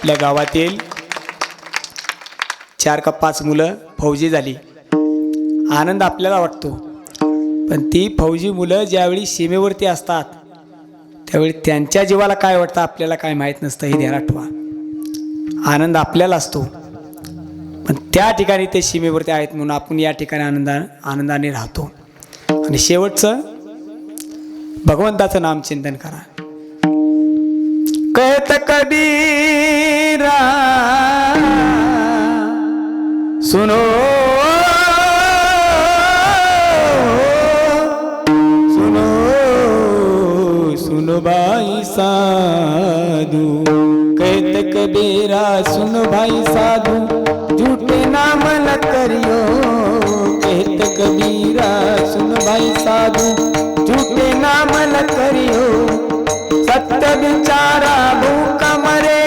आपल्या गावातील 4 का 5 मुलं फौजी झाली. आनंद आपल्याला वाटतो, पण ती फौजी मुलं ज्यावेळी सीमेवरती असतात त्यावेळी त्यांच्या जीवाला काय वाटतं आपल्याला काय माहीत नसतं. हे ध्यानात ठेवा. आनंद आपल्याला असतो, पण त्या ठिकाणी ते सीमेवरती आहेत म्हणून आपण या ठिकाणी आनंदाने राहतो. आणि शेवटचं भगवंताचं नामचिंतन करा. कहत कबीरा सुनो सुनो सुनो भाई साधु. कहत कबीरा सुनो भाई साधु, झूठे नाम न करियो. कहत कबीरा सुनो भाई साधु, झूठे नाम न करियो. सत्य विचारा भूख मरे